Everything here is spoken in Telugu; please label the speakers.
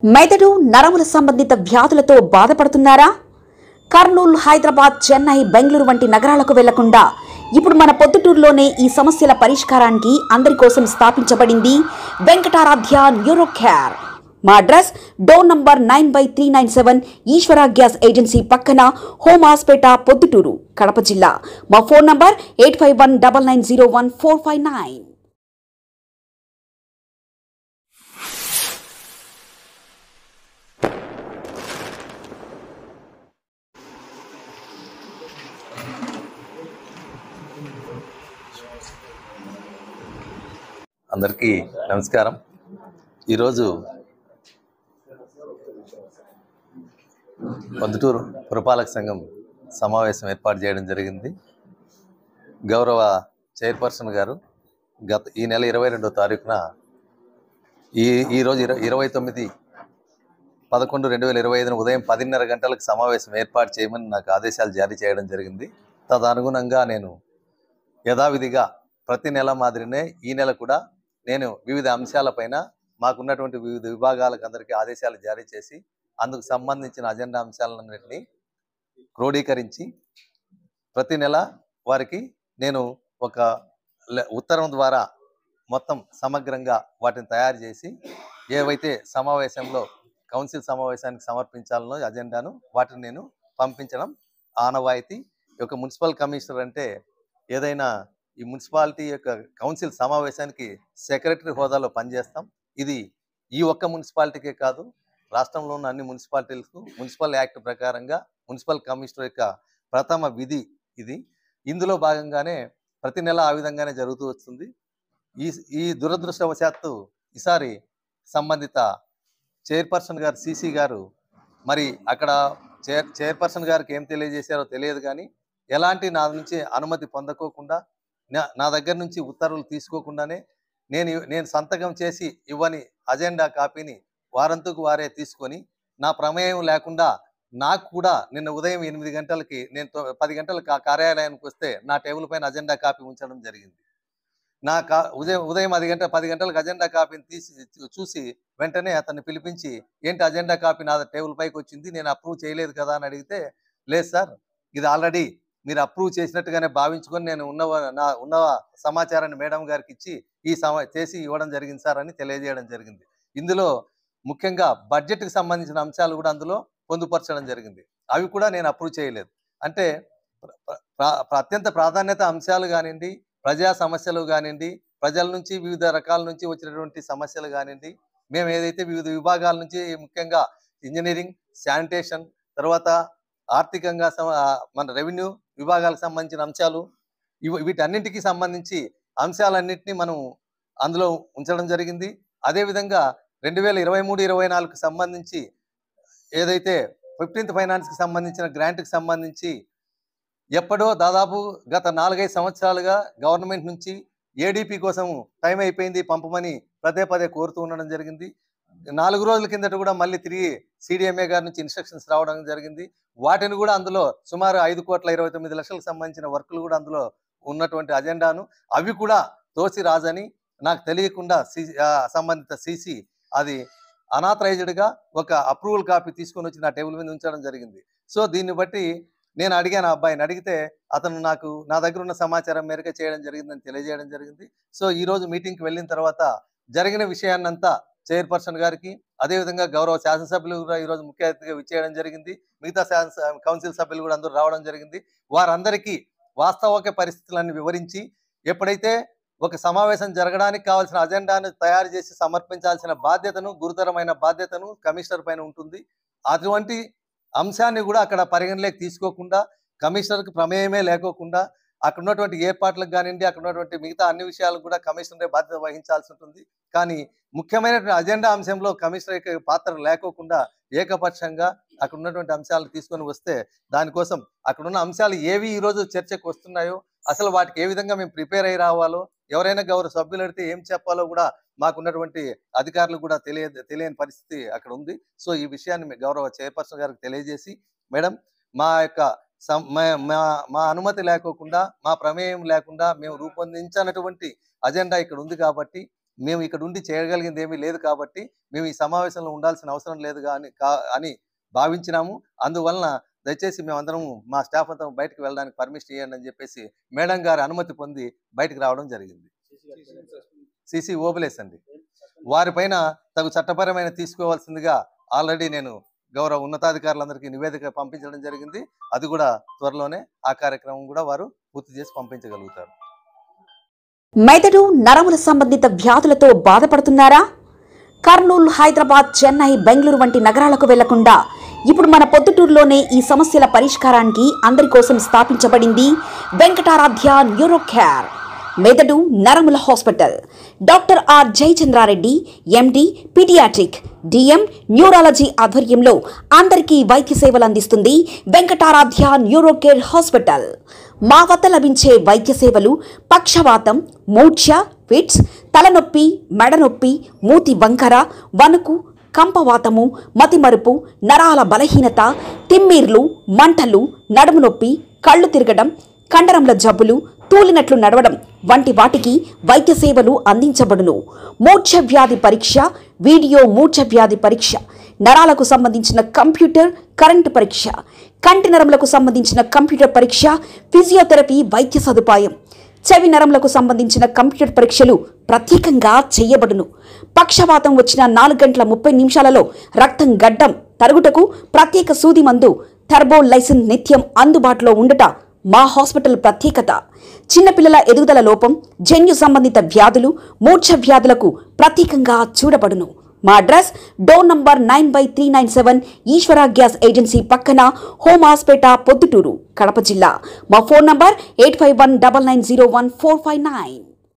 Speaker 1: మెదడు నరముల సంబంధిత వ్యాధులతో బాధపడుతున్నారా? కర్నూలు, హైదరాబాద్, చెన్నై, బెంగళూరు వంటి నగరాలకు వెళ్లకుండా ఇప్పుడు మన పొద్దుటూరులోనే ఈ సమస్యల పరిష్కారానికి అందరి కోసం స్థాపించబడింది వెంకటారాధ్య న్యూరో కేర్. మా అడ్రస్ డోర్ నంబర్ 9/397 ఈశ్వర గ్యాస్ ఏజెన్సీ పక్కన, హోమాస్పేట, పొద్దుటూరు, కడప జిల్లా. మా ఫోన్ నంబర్ 8519901459.
Speaker 2: అందరికీ నమస్కారం. ఈరోజు పొద్దుటూరు పురపాలక సంఘం సమావేశం ఏర్పాటు చేయడం జరిగింది. గౌరవ చైర్పర్సన్ గారు ఈ నెల 22వ తారీఖున ఈరోజు 29/11/2025 ఉదయం 10:30 గంటలకు సమావేశం ఏర్పాటు చేయమని నాకు ఆదేశాలు జారీ చేయడం జరిగింది. తదనుగుణంగా నేను యథావిధిగా ప్రతి నెల మాదిరినే ఈ నెల కూడా నేను వివిధ అంశాలపైన మాకున్నటువంటి వివిధ విభాగాలకు అందరికీ ఆదేశాలు జారీ చేసి అందుకు సంబంధించిన అజెండా అంశాలన్నింటినీ క్రోడీకరించి ప్రతి నెల వారికి నేను ఒక ఉత్తరం ద్వారా మొత్తం సమగ్రంగా వాటిని తయారు చేసి ఏవైతే సమావేశంలో కౌన్సిల్ సమావేశానికి సమర్పించాలనో అజెండాను వాటిని నేను పంపించడం ఆనవాయితీ. ఒక మున్సిపల్ కమిషనర్ అంటే ఏదైనా ఈ మున్సిపాలిటీ యొక్క కౌన్సిల్ సమావేశానికి సెక్రటరీ హోదాలో పనిచేస్తాం. ఇది ఈ ఒక్క మున్సిపాలిటీకే కాదు, రాష్ట్రంలో ఉన్న అన్ని మున్సిపాలిటీలకు మున్సిపల్ యాక్ట్ ప్రకారంగా మున్సిపల్ కమిషనర్ యొక్క ప్రథమ విధి ఇది. ఇందులో భాగంగానే ప్రతి నెల ఆ విధంగానే జరుగుతూ వస్తుంది. ఈ దురదృష్టవశాత్తు ఈసారి సంబంధిత చైర్పర్సన్ గారు సిసి గారు మరి అక్కడ చైర్పర్సన్ గారికి ఏం తెలియజేశారో తెలియదు, కానీ ఎలాంటి నా నుంచి అనుమతి పొందకోకుండా నా దగ్గర నుంచి ఉత్తర్వులు తీసుకోకుండానే నేను సంతకం చేసి ఇవ్వని అజెండా కాపీని వారంతకు వారే తీసుకొని నా ప్రమేయం లేకుండా నాకు కూడా నిన్న ఉదయం 8 గంటలకి నేను 10 గంటలకు ఆ కార్యాలయానికి వస్తే నా టేబుల్ పైన అజెండా కాపీ ఉంచడం జరిగింది. ఉదయం 10 గంటలకు అజెండా కాపీని చూసి వెంటనే అతన్ని పిలిపించి, ఏంటి అజెండా కాపీ నా టేబుల్ పైకి వచ్చింది, నేను అప్రూవ్ చేయలేదు కదా అని అడిగితే, లేదు సార్, ఇది ఆల్రెడీ మీరు అప్రూవ్ చేసినట్టుగానే భావించుకొని నేను ఉన్న సమాచారాన్ని మేడం గారికి ఇచ్చి చేసి ఇవ్వడం జరిగింది సార్ అని తెలియజేయడం జరిగింది. ఇందులో ముఖ్యంగా బడ్జెట్కి సంబంధించిన అంశాలు కూడా అందులో పొందుపరచడం జరిగింది. అవి కూడా నేను అప్రూవ్ చేయలేదు. అంటే అత్యంత ప్రాధాన్యత అంశాలు కానివ్వండి, ప్రజా సమస్యలు కానివ్వండి, ప్రజల నుంచి వివిధ రకాల నుంచి వచ్చినటువంటి సమస్యలు కానివ్వండి, మేము ఏదైతే వివిధ విభాగాల నుంచి ముఖ్యంగా ఇంజనీరింగ్, శానిటేషన్, తర్వాత ఆర్థికంగా మన రెవెన్యూ విభాగాలకు సంబంధించిన అంశాలు, వీటన్నింటికి సంబంధించి అంశాలన్నింటినీ మనం అందులో ఉంచడం జరిగింది. అదేవిధంగా 2023-24కు సంబంధించి ఏదైతే 15th ఫైనాన్స్కి సంబంధించిన గ్రాంట్కి సంబంధించి ఎప్పుడో దాదాపు గత 4-5 సంవత్సరాలుగా గవర్నమెంట్ నుంచి ఏడీపీ కోసం టైం అయిపోయింది పంపమని పదే కోరుతూ ఉండడం జరిగింది. 4 రోజుల కిందట కూడా మళ్ళీ తిరిగి సిడిఎంఏ గారి నుంచి ఇన్స్ట్రక్షన్స్ రావడం జరిగింది. వాటిని కూడా అందులో సుమారు 5,29,00,000లకు సంబంధించిన వర్కులు కూడా అందులో ఉన్నటువంటి అజెండాను అవి కూడా తోసి రాజని నాకు తెలియకుండా సంబంధిత సిసి అది అనాథరైజ్డ్గా ఒక అప్రూవల్ కాపీ తీసుకొని వచ్చి నా టేబుల్ మీద ఉంచడం జరిగింది. సో దీన్ని బట్టి నేను అడిగాను, అబ్బాయిని అడిగితే అతను నా దగ్గర ఉన్న సమాచారం మేరకే చేయడం జరిగిందని తెలియజేయడం జరిగింది. సో ఈరోజు మీటింగ్కి వెళ్ళిన తర్వాత జరిగిన విషయాన్నంతా చైర్పర్సన్ గారికి, అదేవిధంగా గౌరవ శాసనసభ్యులు కూడా ఈరోజు ముఖ్య అతిథిగా విచ్చేయడం జరిగింది. మిగతా కౌన్సిల్ సభ్యులు కూడా అందరూ రావడం జరిగింది. వారందరికీ వాస్తవిక పరిస్థితులన్నీ వివరించి, ఎప్పుడైతే ఒక సమావేశం జరగడానికి కావాల్సిన అజెండాను తయారు చేసి సమర్పించాల్సిన బాధ్యతను, గురుతరమైన బాధ్యతను కమిషనర్ పైన ఉంటుంది. అటువంటి అంశాన్ని కూడా అక్కడ పరిగణలోకి తీసుకోకుండా, కమిషనర్కి ప్రమేయమే లేకోకుండా అక్కడ ఉన్నటువంటి ఏర్పాట్లకు కానివ్వండి, అక్కడ ఉన్నటువంటి మిగతా అన్ని విషయాలకు కూడా కమిషనరే బాధ్యత వహించాల్సి ఉంటుంది. కానీ ముఖ్యమైనటువంటి అజెండా అంశంలో కమిషనర్ యొక్క పాత్ర లేకోకుండా ఏకపక్షంగా అక్కడ ఉన్నటువంటి అంశాలను తీసుకొని వస్తే, దానికోసం అక్కడ ఉన్న అంశాలు ఏవి ఈరోజు చర్చకు వస్తున్నాయో, అసలు వాటికి ఏ విధంగా మేము ప్రిపేర్ అయి రావాలో, ఎవరైనా గౌరవ సభ్యులు అడిగితే ఏం చెప్పాలో కూడా మాకున్నటువంటి అధికారులు కూడా తెలియని పరిస్థితి అక్కడ ఉంది. సో ఈ విషయాన్ని గౌరవ చైర్పర్సన్ గారికి తెలియజేసి, మేడం మా యొక్క మా అనుమతి లేకోకుండా, మా ప్రమేయం లేకుండా మేము రూపొందించినటువంటి అజెండా ఇక్కడ ఉంది కాబట్టి మేము ఇక్కడ ఉండి చేయగలిగింది ఏమీ లేదు కాబట్టి మేము ఈ సమావేశంలో ఉండాల్సిన అవసరం లేదు అని భావించినాము. అందువలన దయచేసి మేమందరం మా స్టాఫ్ అంతా బయటకు వెళ్ళడానికి పర్మిషన్ ఇవ్వండి అని చెప్పేసి మేడం గారి అనుమతి పొంది బయటకు రావడం జరిగింది. సిసి ఓబులేస్ అండి. వారిపైన తగు చట్టపరమైన తీసుకోవాల్సిందిగా ఆల్రెడీ నేను గౌరవ ఉన్నతాధికారులందరికీ నివేదిక పంపించడం జరిగింది. అది కూడా త్వరలోనే ఆ కార్యక్రమం కూడా వారు పూర్తి చేసి పంపించగలుగుతారు.
Speaker 1: మెదడు నరముల సంబంధిత వ్యాధులతో బాధపడుతున్నారా? కర్నూలు, హైదరాబాద్, చెన్నై, బెంగళూరు వంటి నగరాలకు వెళ్లకుండా ఇప్పుడు మన పొద్దుటూరులోనే ఈ సమస్యల పరిష్కారానికి అందరి కోసం స్థాపించబడింది వెంకటారాధ్య న్యూరో కేర్ మెదడు నరముల hospital. Doctor R Jayachandra Reddy, MD, pediatric, DM, neurology ఆధ్వర్యంలో అందరికీ వైద్య సేవలు అందిస్తుంది వెంకటారాధ్య న్యూరో కేర్ హాస్పిటల్. మా వద్ద లభించే వైద్య సేవలు పక్షవాతం, మూర్ఛ, ఫిట్స్, తలనొప్పి, మెడనొప్పి, మూతి వంకర, వణుకు, కంపవాతము, మతిమరుపు, నరాల బలహీనత, తిమ్మిర్లు, మంటలు, నడుము నొప్పి, కళ్ళు తిరగడం, కండరంల జబ్బులు, తూలినట్లు నడవడం వంటి వాటికి వైద్య సేవలు అందించబడును. మూర్ఛ వ్యాధి పరీక్ష, వీడియో మూర్ఛ వ్యాధి పరీక్ష, నరాలకు సంబంధించిన కంప్యూటర్ కరెంటు పరీక్ష, కంటి నరములకు సంబంధించిన కంప్యూటర్ పరీక్ష, ఫిజియోథెరపీ వైద్య సదుపాయం, చెవి నరములకు సంబంధించిన కంప్యూటర్ పరీక్షలు ప్రత్యేకంగా చేయబడును. పక్షవాతం వచ్చిన 4 గంటల 30 నిమిషాలలో రక్తం గడ్డం తరుగుటకు ప్రత్యేక సూది మందు థర్బోలైసిన్ నిత్యం అందుబాటులో ఉండట మా హాస్పిటల్ ప్రత్యేకత. చిన్నపిల్లల ఎదుగుదల లోపం, జన్యు సంబంధిత వ్యాధులు, మూర్ఛ వ్యాధులకు ప్రత్యేకంగా చూడబడును. మా అడ్రస్ డోర్ నంబర్ 9/397 ఈశ్వర గ్యాస్ ఏజెన్సీ పక్కన, హోమాస్పేట, పొద్దుటూరు, కడప జిల్లా. మా ఫోన్ నంబర్ 8519901459.